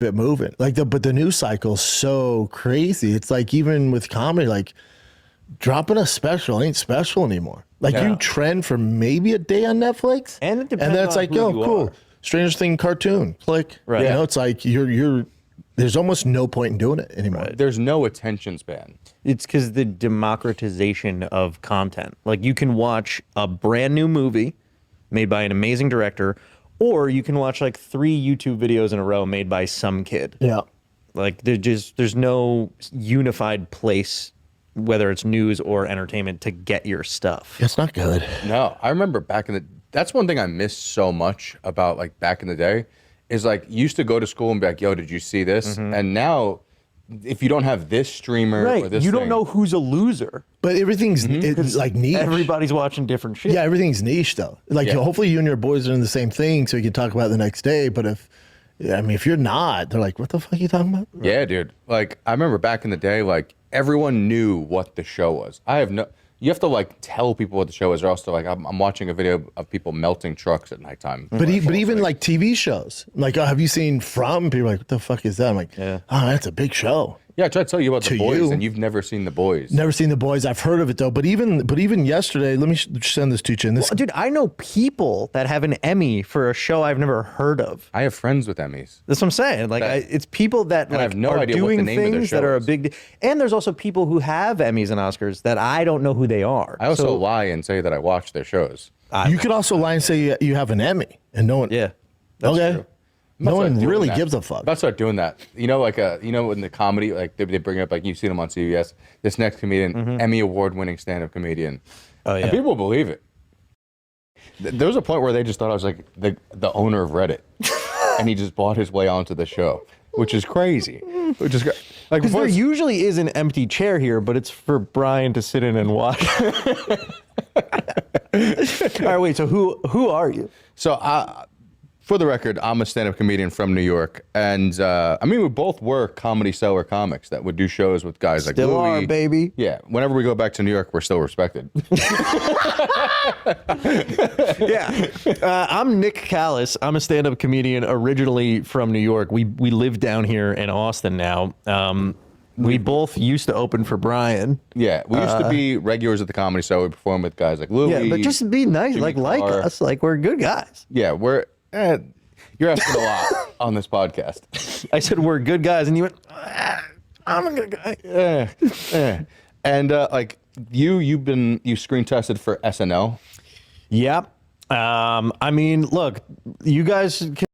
it moving. Like but the news cycle's so crazy. It's like even with comedy, like dropping a special ain't special anymore. Like you trend for maybe a day on Netflix, and it depends then it's on like, who yo, you cool, are. Stranger Thing cartoon, click. Right. You know, it's like you're. There's almost no point in doing it anymore. Right. There's no attention span. It's because the democratization of content. Like you can watch a brand new movie made by an amazing director, or you can watch like 3 YouTube videos in a row made by some kid. Yeah. Like there's no unified place, whether it's news or entertainment, to get your stuff. It's not good. No, I remember that's one thing I miss so much about like back in the day is like you used to go to school and be like, yo, did you see this? And now if you don't have this streamer or this you don't thing, know who's a loser. But everything's it's like niche. Everybody's watching different shit. Yeah, everything's niche though. Like hopefully you and your boys are in the same thing so you can talk about it the next day. But if you're not, they're like, what the fuck are you talking about? Yeah, dude. Like I remember back in the day, like everyone knew what the show was. You have to like tell people what the show is, or else they're like, I'm watching a video of people melting trucks at nighttime. But even like TV shows, like, oh, have you seen From? People are like, what the fuck is that? I'm like, oh, that's a big show. Yeah, I tried to tell you about The Boys, you. and you've never seen The Boys. Never seen The Boys. I've heard of it though. But even yesterday, let me send this to you. And this, Dude, I know people that have an Emmy for a show I've never heard of. I have friends with Emmys. That's what I'm saying. Like, it's people that like, I have no are idea what the doing name of their things show that are a is. big. And there's also people who have Emmys and Oscars that I don't know who they are. I also lie and say that I watch their shows. you could also lie and say you have an Emmy, and no one. Yeah. Okay. true. No one doing really that. gives a fuck. I'm about to start doing that. You know, like in the comedy, like they bring up, like you've seen them on CBS. This next comedian, Emmy award-winning stand-up comedian. Oh yeah. And people believe it. There was a point where they just thought I was like the owner of Reddit, and he just bought his way onto the show, which is crazy. Which is like Because before there it's- usually is an empty chair here, but it's for Brian to sit in and watch. All right, wait. So who are you? So for the record, I'm a stand-up comedian from New York, and I mean we both were Comedy Cellar comics that would do shows with guys like Still Louis. are, baby. Yeah, whenever we go back to New York, we're still respected. Yeah. I'm Nick Callis. I'm a stand-up comedian originally from New York. We live down here in Austin now. We both used to open for Brian. Yeah, we used to be regulars at the Comedy Cellar. We perform with guys like Louis. Yeah, but just be nice, Jimmy like Carr. us, like we're good guys. Yeah, you're asking a lot on this podcast. I said we're good guys, and you went, I'm a good guy. And like you screen tested for SNL. Yep. I mean, look, you guys can.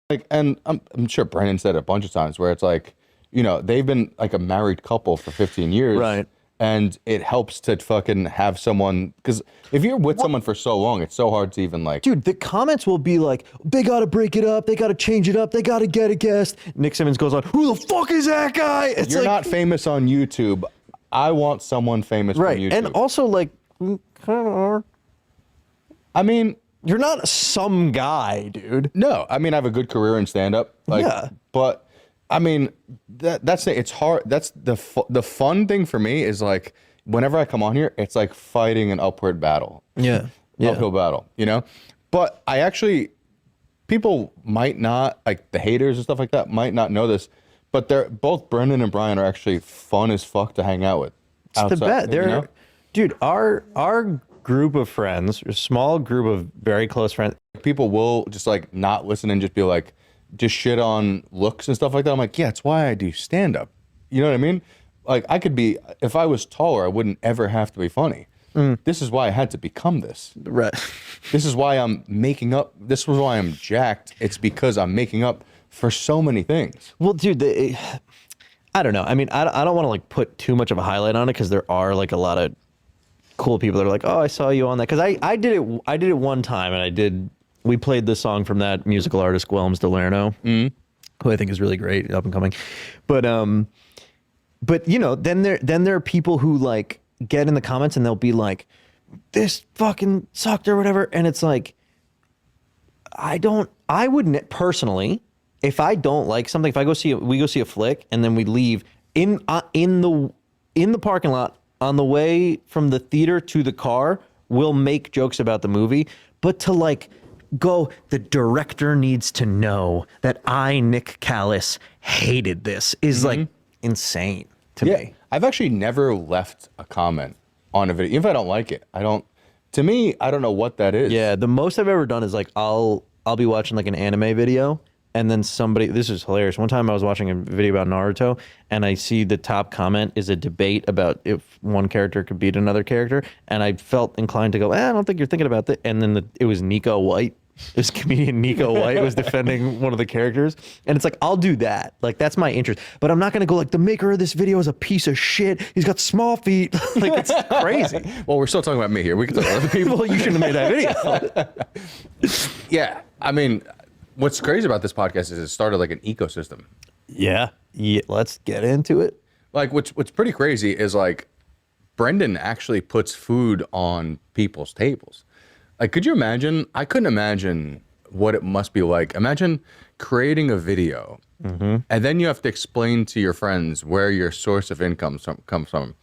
Like, and I'm sure Brandon said it a bunch of times where it's like, you know, they've been like a married couple for 15 years. Right. And it helps to fucking have someone, because if you're with someone for so long, it's so hard to even like. Dude, the comments will be like, they got to break it up. They got to change it up. They got to get a guest. Nick Simmons goes on, who the fuck is that guy? It's You're like, not famous on YouTube. I want someone famous right. from YouTube. And also, like, I mean, you're not some guy, dude. no, I mean, I have a good career in stand-up. Like, Yeah. But, I mean, it's hard. That's the fun thing for me is like, whenever I come on here, it's like fighting an upward battle. Yeah. Uphill battle, you know? But people might not, like the haters and stuff like that, might not know this, but both Brendan and Brian are actually fun as fuck to hang out with. It's the best. you know? Dude, our group of friends, a small group of very close friends. People will just like not listen and just be like, just shit on looks and stuff like that. I'm like, yeah, it's why I do stand up. You know what I mean? Like if I was taller, I wouldn't ever have to be funny. This is why I had to become this. Right. This is why I'm making up. This was why I'm jacked. It's because I'm making up for so many things. Well, dude, I don't know. I mean, I don't want to like put too much of a highlight on it because there are like a lot of cool people that are like, oh, I saw you on that. Because I did it one time, and we played this song from that musical artist Guillermo Delerno, who I think is really great, up and coming. But you know, then there are people who like get in the comments and they'll be like, this fucking sucked or whatever, and it's like, I wouldn't personally, if I don't like something, if we go see a flick and then we leave in the parking lot on the way from the theater to the car, we'll make jokes about the movie, but to like the director needs to know that I, Nick Callis, hated this is like insane to me. I've actually never left a comment on a video. Even if I don't like it, to me, I don't know what that is. Yeah, the most I've ever done is like I'll be watching like an anime video and then this is hilarious. One time I was watching a video about Naruto and I see the top comment is a debate about if one character could beat another character, and I felt inclined to go, I don't think you're thinking about that. And then it was Nico White. This comedian Nico White was defending one of the characters, and it's like, I'll do that. Like, that's my interest. But I'm not going to go like, the maker of this video is a piece of shit. He's got small feet. Like, it's crazy. Well, we're still talking about me here. We can talk about other people. Well, you shouldn't have made that video. Yeah. I mean, what's crazy about this podcast is it started like an ecosystem. Yeah. Let's get into it. Like, what's pretty crazy is like Brendan actually puts food on people's tables. Like, could you imagine? I couldn't imagine what it must be like. Imagine creating a video, and then you have to explain to your friends where your source of income comes from.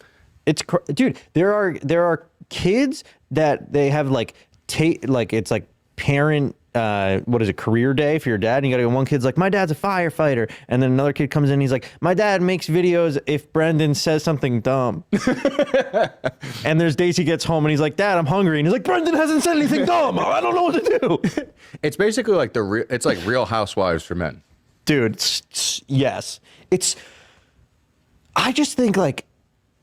Dude, there are kids that they have like it's like parent what is it, career day for your dad, and you gotta go, one kid's like, my dad's a firefighter, and then another kid comes in, he's like, my dad makes videos if Brendan says something dumb. And there's days he gets home and he's like, Dad, I'm hungry, and he's like, Brendan hasn't said anything dumb, I don't know what to do. It's basically like it's like Real Housewives for men. Dude, yes. I just think like,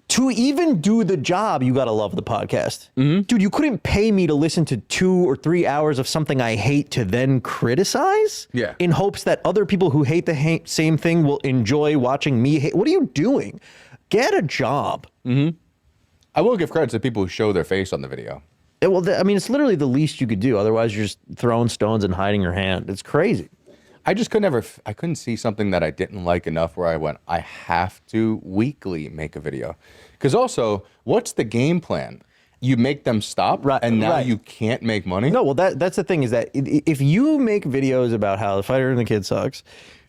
to even do the job, you got to love the podcast. Dude, you couldn't pay me to listen to 2 or 3 hours of something I hate to then criticize in hopes that other people who hate the same thing will enjoy watching me hate. What are you doing? Get a job. I will give credit to people who show their face on the video. I mean, it's literally the least you could do. Otherwise, you're just throwing stones and hiding your hand. It's crazy. I just I couldn't see something that I didn't like enough where I went, I have to weekly make a video. Because also, what's the game plan? You make them stop, and now you can't make money? No, well, that's the thing, is that if you make videos about how the fighter and the kid sucks,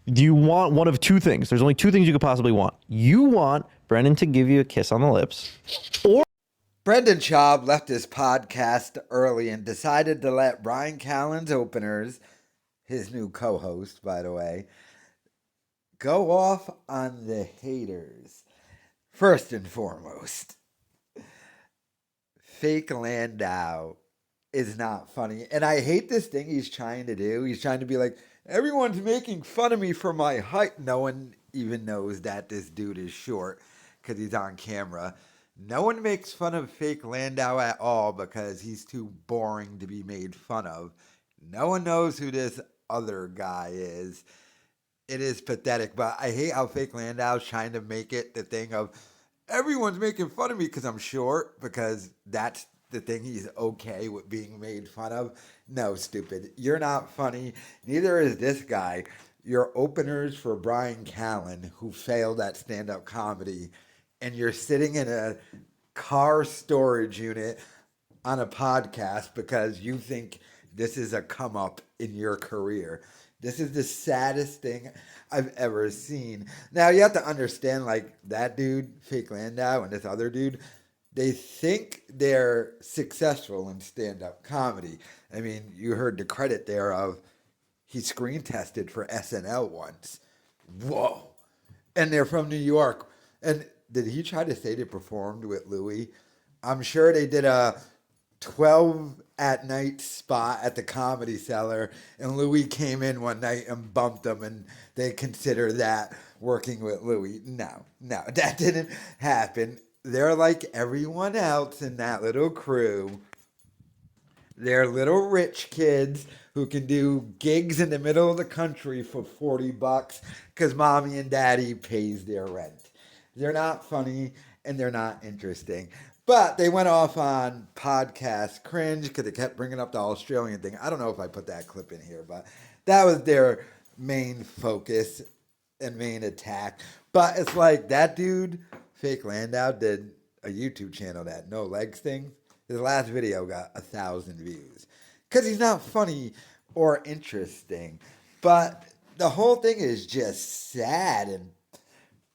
you want one of two things. There's only two things you could possibly want. You want Brendan to give you a kiss on the lips, or Brendan Schaub left his podcast early and decided to let Brian Callen's openers, his new co-host, by the way, go off on the haters. First and foremost, fake Landau is not funny. And I hate this thing he's trying to do. He's trying to be like, everyone's making fun of me for my height. No one even knows that this dude is short because he's on camera. No one makes fun of fake Landau at all because he's too boring to be made fun of. No one knows who this other guy is. It is pathetic, but I hate how fake Landau's trying to make it the thing of everyone's making fun of me because I'm short, because that's the thing he's okay with being made fun of. No, stupid. You're not funny. Neither is this guy. You're openers for Brian Callen, who failed at stand-up comedy, and you're sitting in a car storage unit on a podcast because you think this is a come up in your career. This is the saddest thing I've ever seen. Now, you have to understand, like, that dude, Fake Landau, and this other dude, they think they're successful in stand-up comedy. I mean, you heard the credit there of he screen tested for SNL once. Whoa. And they're from New York. And did he try to say they performed with Louis? I'm sure they did a 12 at night spot at the Comedy Cellar, and Louis came in one night and bumped them, and they consider that working with Louis. No, that didn't happen. They're like everyone else in that little crew. They're little rich kids who can do gigs in the middle of the country for $40 because mommy and daddy pays their rent. They're not funny and they're not interesting. But they went off on podcast cringe because they kept bringing up the Australian thing. I don't know if I put that clip in here, but that was their main focus and main attack. But it's like that dude, Fake Landau, did a YouTube channel, that No Legs thing. His last video got 1,000 views because he's not funny or interesting. But the whole thing is just sad and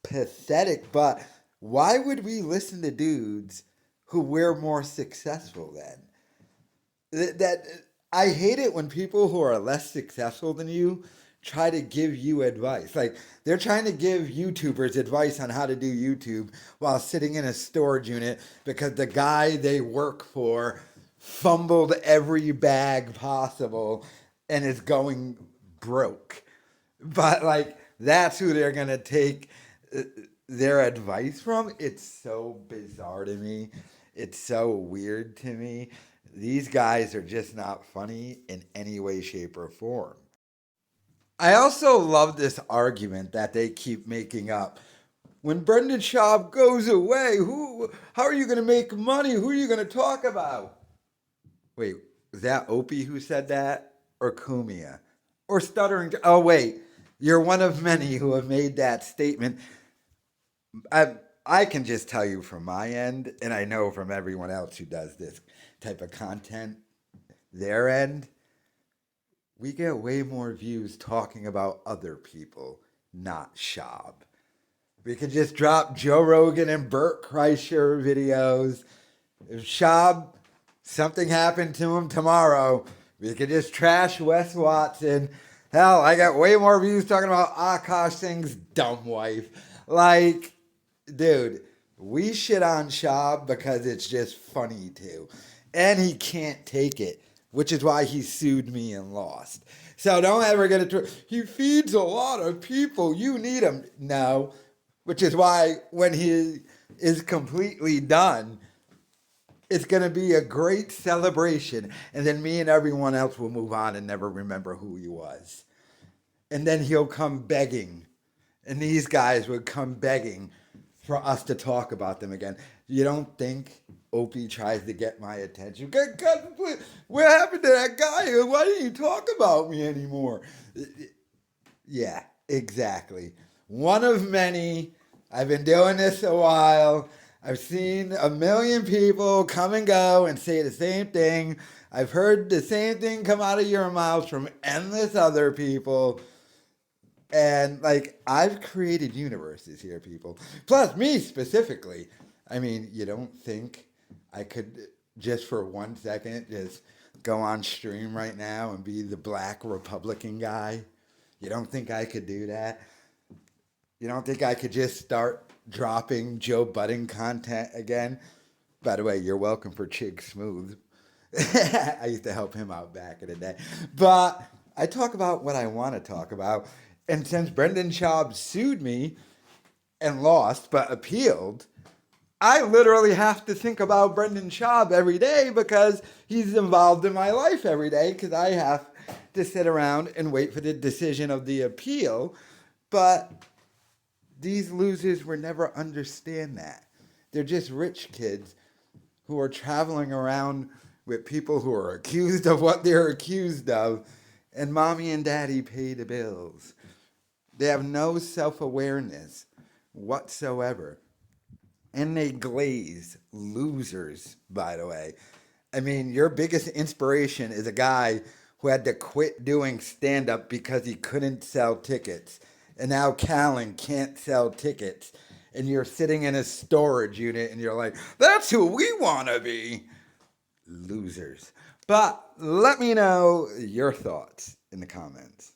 pathetic. But why would we listen to dudes who we're more successful than? That I hate it when people who are less successful than you try to give you advice. Like they're trying to give YouTubers advice on how to do YouTube while sitting in a storage unit because the guy they work for fumbled every bag possible and is going broke. But like that's who they're going to take their advice from. It's so bizarre to me. It's so weird to me. These guys are just not funny in any way, shape, or form. I also love this argument that they keep making up. When Brendan Schaub goes away, how are you going to make money? Who are you going to talk about? Wait, was that Opie who said that? Or Kumia? Or Stuttering? Oh, wait. You're one of many who have made that statement. I can just tell you from my end, and I know from everyone else who does this type of content, their end, we get way more views talking about other people, not Schaub. We could just drop Joe Rogan and Burt Kreischer videos. If Schaub, something happened to him tomorrow, we could just trash Wes Watson. Hell, I got way more views talking about Akash Singh's dumb wife. Like, dude, we shit on Schaub because it's just funny too. And he can't take it, which is why he sued me and lost. So don't ever get it. He feeds a lot of people. You need him. No, which is why when he is completely done, it's going to be a great celebration. And then me and everyone else will move on and never remember who he was. And then he'll come begging. And these guys would come begging for us to talk about them again. You don't think Opie tries to get my attention? God, what happened to that guy? Why didn't you talk about me anymore? Yeah, exactly. One of many. I've been doing this a while. I've seen a million people come and go and say the same thing. I've heard the same thing come out of your mouth from endless other people. And like, I've created universes here, people. Plus me specifically. I mean, you don't think I could just for 1 second just go on stream right now and be the black Republican guy? You don't think I could do that? You don't think I could just start dropping Joe Budden content again? By the way, you're welcome for Chig Smooth. I used to help him out back in the day. But I talk about what I want to talk about. And since Brendan Schaub sued me and lost but appealed, I literally have to think about Brendan Schaub every day because he's involved in my life every day because I have to sit around and wait for the decision of the appeal. But these losers will never understand that. They're just rich kids who are traveling around with people who are accused of what they're accused of, and mommy and daddy pay the bills. They have no self-awareness whatsoever. And they glaze losers, by the way. I mean, your biggest inspiration is a guy who had to quit doing stand-up because he couldn't sell tickets. And now Callen can't sell tickets. And you're sitting in a storage unit and you're like, that's who we want to be. Losers. But let me know your thoughts in the comments.